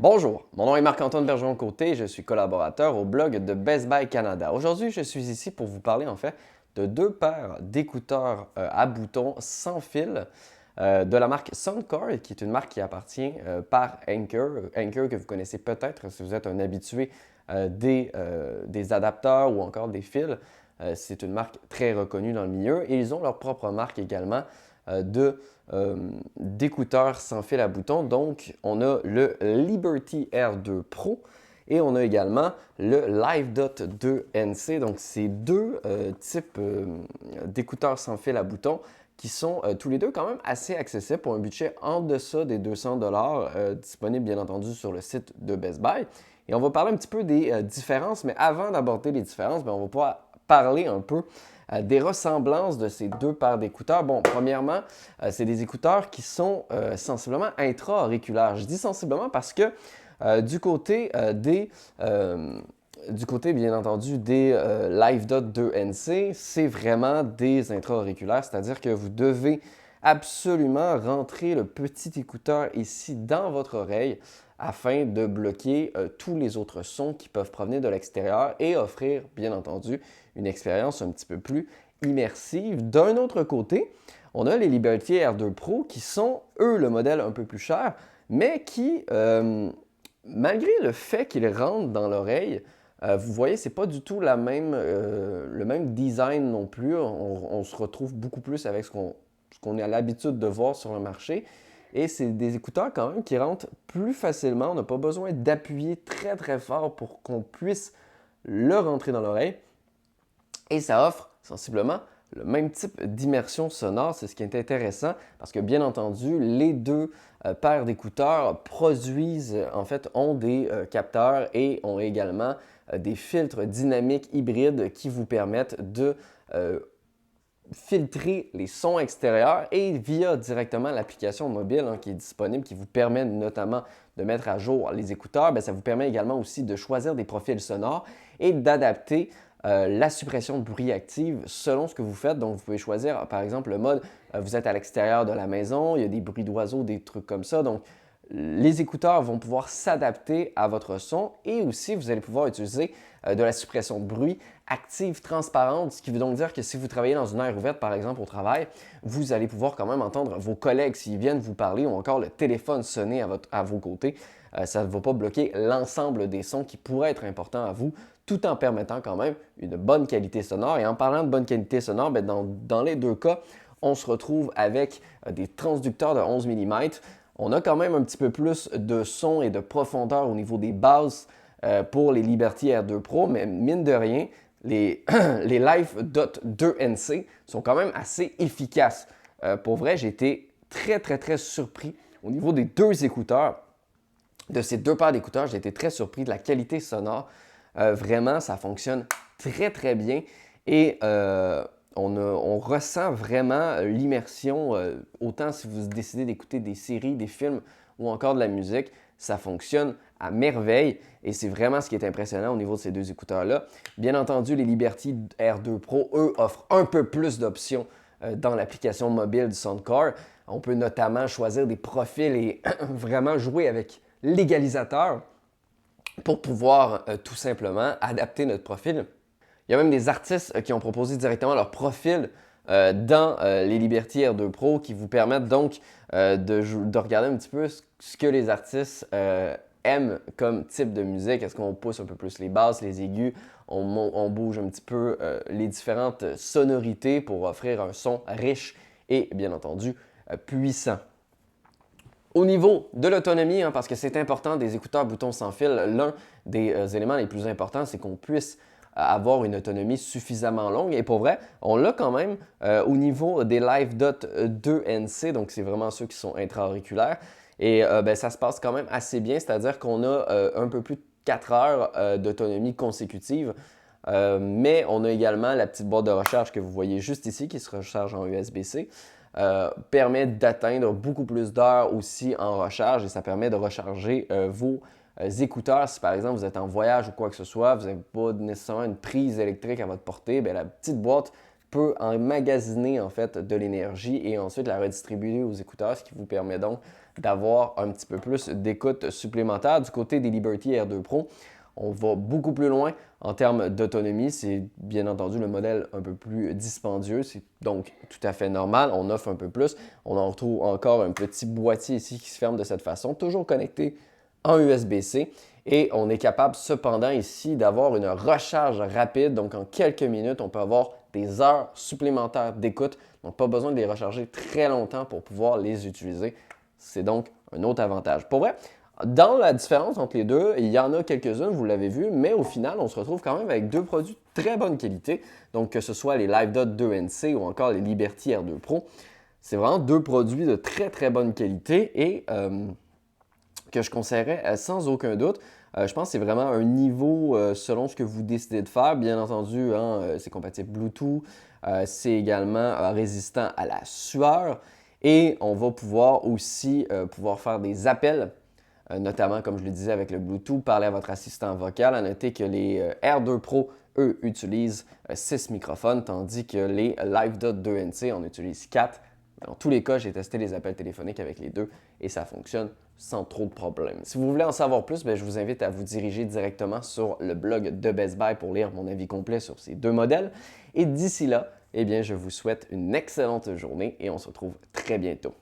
Bonjour, mon nom est Marc-Antoine Bergeron-Côté et je suis collaborateur au blog de Best Buy Canada. Aujourd'hui, je suis ici pour vous parler de deux paires d'écouteurs à boutons sans fil de la marque Soundcore, qui est une marque qui appartient par Anker. Anker que vous connaissez peut-être si vous êtes un habitué des adapteurs ou encore des fils. C'est une marque très reconnue dans le milieu et ils ont leur propre marque également d'écouteurs sans fil à boutons. Donc, on a le Liberty R2 Pro et on a également le LiveDot 2NC. Donc, c'est deux types d'écouteurs sans fil à boutons qui sont tous les deux quand même assez accessibles pour un budget en deçà des 200 disponible bien entendu sur le site de Best Buy. Et on va parler un petit peu des différences, mais avant d'aborder les différences, on va pouvoir parler un peu des ressemblances de ces deux paires d'écouteurs. Bon, premièrement, c'est des écouteurs qui sont sensiblement intra-auriculaires. Je dis sensiblement parce que du côté bien entendu, des LiveDot 2NC, c'est vraiment des intra-auriculaires, c'est-à-dire que vous devez absolument rentrer le petit écouteur ici dans votre oreille afin de bloquer tous les autres sons qui peuvent provenir de l'extérieur et offrir, bien entendu, une expérience un petit peu plus immersive. D'un autre côté, on a les Liberty R2 Pro qui sont, eux, le modèle un peu plus cher, mais qui, malgré le fait qu'ils rentrent dans l'oreille, vous voyez, c'est pas du tout le même design non plus. On se retrouve beaucoup plus avec ce qu'on a l'habitude de voir sur le marché. Et c'est des écouteurs quand même qui rentrent plus facilement. On n'a pas besoin d'appuyer très très fort pour qu'on puisse le rentrer dans l'oreille. Et ça offre sensiblement le même type d'immersion sonore. C'est ce qui est intéressant parce que bien entendu, les deux paires d'écouteurs ont des capteurs et ont également des filtres dynamiques hybrides qui vous permettent de filtrer les sons extérieurs et via directement l'application mobile qui est disponible, qui vous permet notamment de mettre à jour les écouteurs, ça vous permet également aussi de choisir des profils sonores et d'adapter la suppression de bruit active selon ce que vous faites. Donc, vous pouvez choisir, par exemple, le mode vous êtes à l'extérieur de la maison, il y a des bruits d'oiseaux, des trucs comme ça. Donc, les écouteurs vont pouvoir s'adapter à votre son et aussi, vous allez pouvoir utiliser de la suppression de bruit active transparente, ce qui veut donc dire que si vous travaillez dans une aire ouverte, par exemple au travail, vous allez pouvoir quand même entendre vos collègues s'ils viennent vous parler ou encore le téléphone sonner à vos côtés. Ça ne va pas bloquer l'ensemble des sons qui pourraient être importants à vous, tout en permettant quand même une bonne qualité sonore. Et en parlant de bonne qualité sonore, dans les deux cas, on se retrouve avec des transducteurs de 11 mm. On a quand même un petit peu plus de son et de profondeur au niveau des basses pour les Liberty R2 Pro, mais mine de rien, les LiveDot 2NC sont quand même assez efficaces. Pour vrai, j'ai été très, très, très surpris au niveau des deux écouteurs, de ces deux paires d'écouteurs. J'ai été très surpris de la qualité sonore. Vraiment, ça fonctionne très, très bien et on ressent vraiment l'immersion, autant si vous décidez d'écouter des séries, des films ou encore de la musique, ça fonctionne à merveille et c'est vraiment ce qui est impressionnant au niveau de ces deux écouteurs-là. Bien entendu, les Liberty R2 Pro, eux, offrent un peu plus d'options dans l'application mobile du Soundcore. On peut notamment choisir des profils et vraiment jouer avec l'égalisateur pour pouvoir tout simplement adapter notre profil. Il y a même des artistes qui ont proposé directement leur profil dans les Liberty R2 Pro qui vous permettent donc de regarder un petit peu ce que les artistes aiment comme type de musique. Est-ce qu'on pousse un peu plus les basses, les aigus, on bouge un petit peu les différentes sonorités pour offrir un son riche et bien entendu puissant. Au niveau de l'autonomie, parce que c'est important des écouteurs boutons sans fil, l'un des éléments les plus importants, c'est qu'on puisse avoir une autonomie suffisamment longue. Et pour vrai, on l'a quand même au niveau des LiveDot 2NC, donc c'est vraiment ceux qui sont intra-auriculaires. Et ça se passe quand même assez bien, c'est-à-dire qu'on a un peu plus de 4 heures d'autonomie consécutive. Mais on a également la petite boîte de recharge que vous voyez juste ici qui se recharge en USB-C. Permet d'atteindre beaucoup plus d'heures aussi en recharge et ça permet de recharger vos écouteurs. Si par exemple vous êtes en voyage ou quoi que ce soit, vous n'avez pas nécessairement une prise électrique à votre portée, la petite boîte peut emmagasiner en fait de l'énergie et ensuite la redistribuer aux écouteurs, ce qui vous permet donc d'avoir un petit peu plus d'écoute supplémentaire. Du côté des Liberty R2 Pro, on va beaucoup plus loin en termes d'autonomie. C'est bien entendu le modèle un peu plus dispendieux, c'est donc tout à fait normal. On offre un peu plus. On en retrouve encore un petit boîtier ici qui se ferme de cette façon, toujours connecté en USB-C. Et on est capable cependant ici d'avoir une recharge rapide. Donc en quelques minutes, on peut avoir des heures supplémentaires d'écoute. Donc pas besoin de les recharger très longtemps pour pouvoir les utiliser. C'est donc un autre avantage. Pour vrai, dans la différence entre les deux, il y en a quelques-unes, vous l'avez vu, mais au final, on se retrouve quand même avec deux produits de très bonne qualité. Donc que ce soit les LiveDot 2NC ou encore les Liberty R2 Pro, c'est vraiment deux produits de très très bonne qualité et que je conseillerais sans aucun doute. Je pense que c'est vraiment un niveau selon ce que vous décidez de faire. Bien entendu, hein, c'est compatible Bluetooth, c'est également résistant à la sueur et on va pouvoir aussi pouvoir faire des appels, notamment comme je le disais avec le Bluetooth, parler à votre assistant vocal. À noter que les R2 Pro, eux, utilisent 6 microphones, tandis que les LiveDot 2NC en utilisent 4. Dans tous les cas, j'ai testé les appels téléphoniques avec les deux et ça fonctionne sans trop de problèmes. Si vous voulez en savoir plus, je vous invite à vous diriger directement sur le blog de Best Buy pour lire mon avis complet sur ces deux modèles. Et d'ici là, je vous souhaite une excellente journée et on se retrouve très bientôt.